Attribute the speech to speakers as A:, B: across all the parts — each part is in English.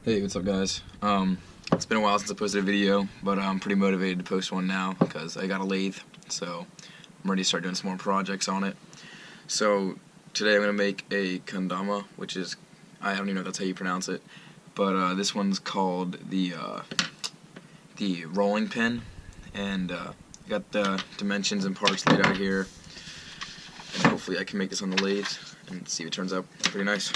A: Hey, what's up guys? It's been a while since I posted a video, but I'm pretty motivated to post one now because I got a lathe, so I'm ready to start doing some more projects on it. So today I'm going to make a Kendama, which is, I don't even know if that's how you pronounce it, but this one's called the rolling pin, and got the dimensions and parts laid out here, and hopefully I can make this on the lathe and see if it turns out pretty nice.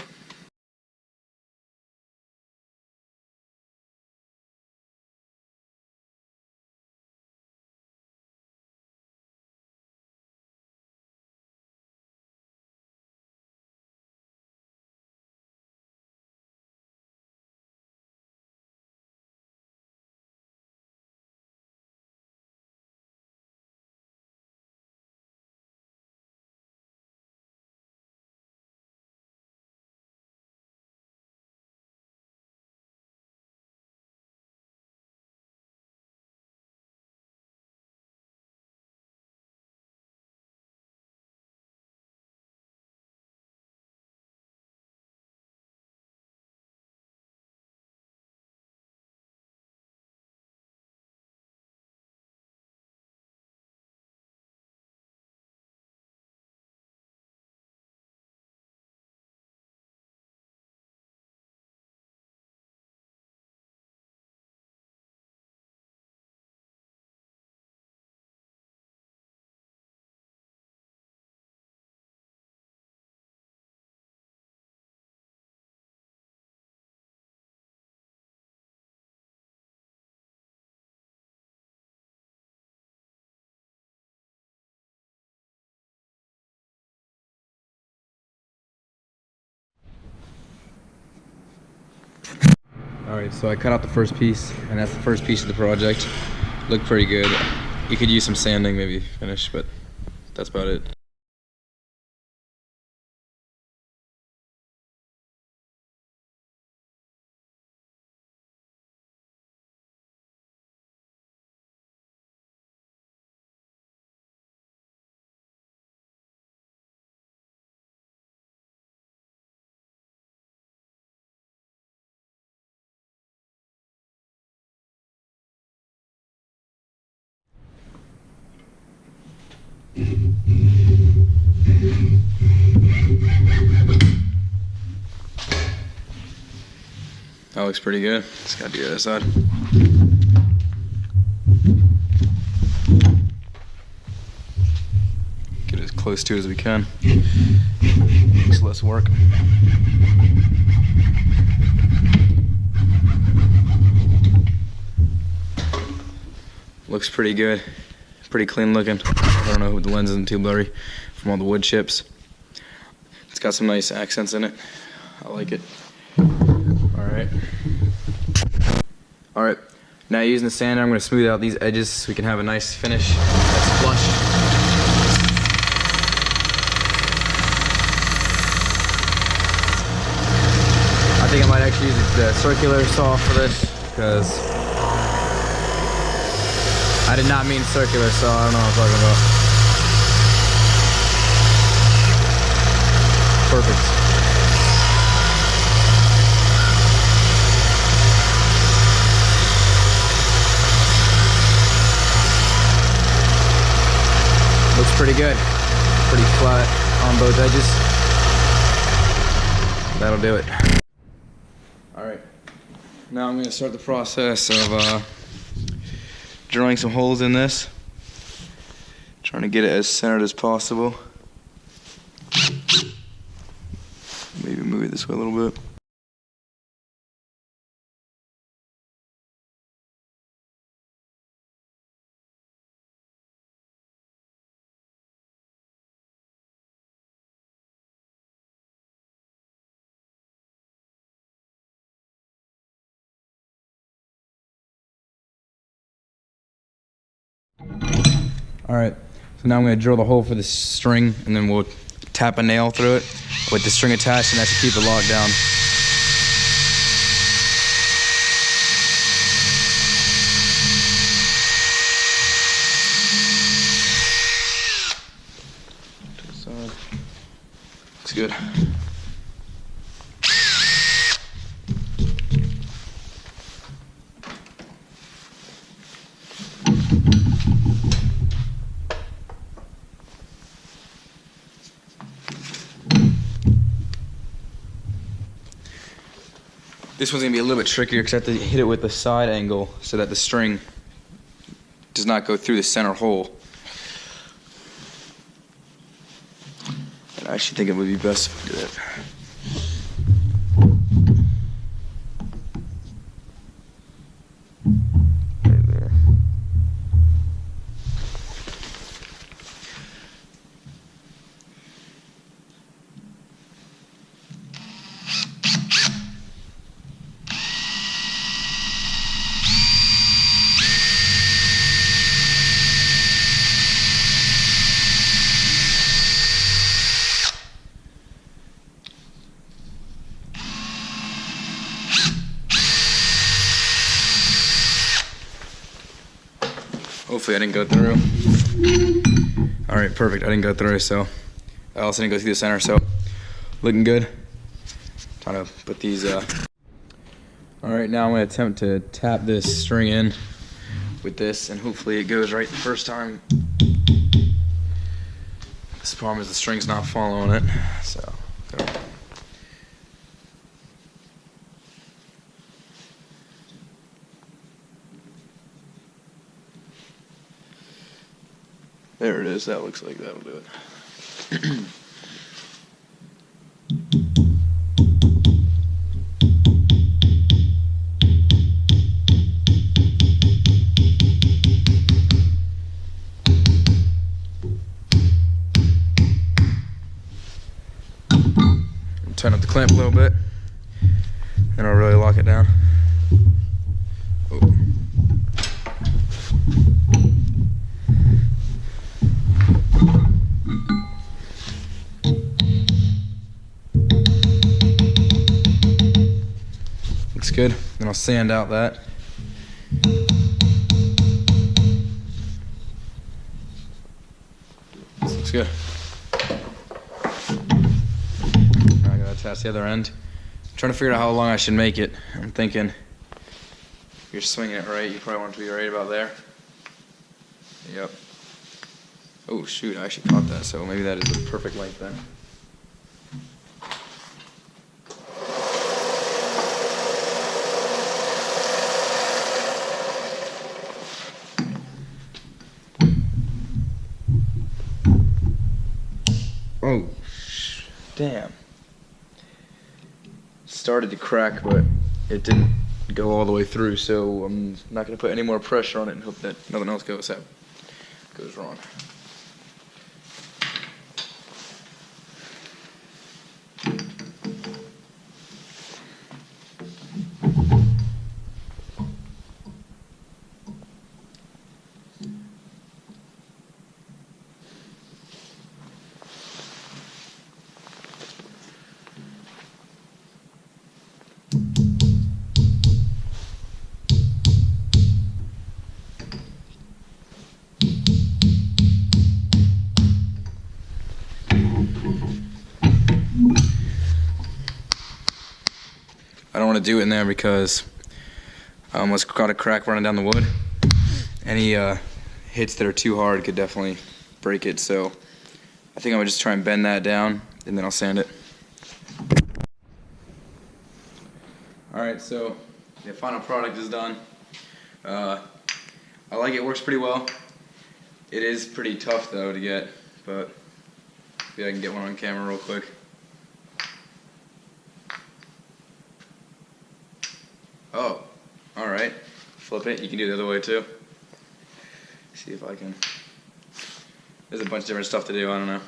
A: Alright, so I cut out the first piece, and that's the first piece of the project. Looked pretty good. You could use some sanding, maybe finish, but that's about it. That looks pretty good. Just gotta do the other side. Get as close to it as we can. Makes less work. Looks pretty good. Pretty clean looking. I don't know if the lens isn't too blurry from all the wood chips. It's got some nice accents in it. I like it. Alright, now using the sander, I'm going to smooth out these edges so we can have a nice finish that's flush. I think I might actually use the circular saw for this, because I did not mean circular saw, I don't know what I'm talking about. Perfect. Looks pretty good. Pretty flat on both edges. That'll do it. Alright. Now I'm going to start the process of drilling some holes in this. Trying to get it as centered as possible. Maybe move it this way a little bit. Alright, so now I'm going to drill the hole for the string, and then we'll tap a nail through it with the string attached, and that should keep it locked down. Looks good. This one's gonna be a little bit trickier because I have to hit it with the side angle so that the string does not go through the center hole. And I actually think it would be best if we do that. Right there. Hopefully I didn't go through. Alright, perfect. I didn't go through, so I also didn't go through the center, so looking good. Trying to put these Alright, now I'm going to attempt to tap this string in with this, and hopefully it goes right the first time. This problem is the string's not following it, so there it is. That looks like that'll do it. Turn up the clamp a little bit, then I'll really lock it down. Oh. Looks good. Then I'll sand out that. This looks good. Now I gotta test the other end. I'm trying to figure out how long I should make it. I'm thinking if you're swinging it right, you probably want it to be right about there. Yep. Oh shoot, I actually caught that, so maybe that is the perfect length then. Oh, damn. Started to crack, but it didn't go all the way through, so I'm not going to put any more pressure on it and hope that nothing else goes wrong. I don't want to do it in there because I almost got a crack running down the wood. Any hits that are too hard could definitely break it, so I think I'm going to just try and bend that down and then I'll sand it. Alright, so the final product is done. I like it, works pretty well. It is pretty tough though to get, but maybe I can get one on camera real quick. Oh, alright. Flip it, you can do it the other way too. See if I can. There's a bunch of different stuff to do, I don't know.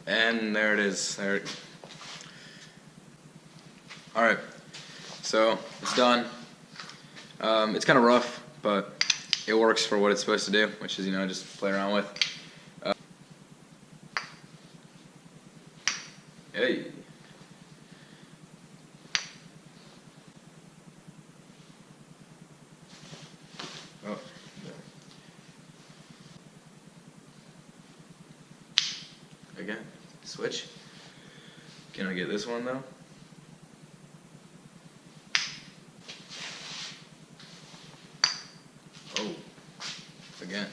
A: And there it is. Alright, so it's done. It's kind of rough, but it works for what it's supposed to do, which is, you know, just play around with. Hey. Oh. Again, switch. Can I get this one though? Oh, again.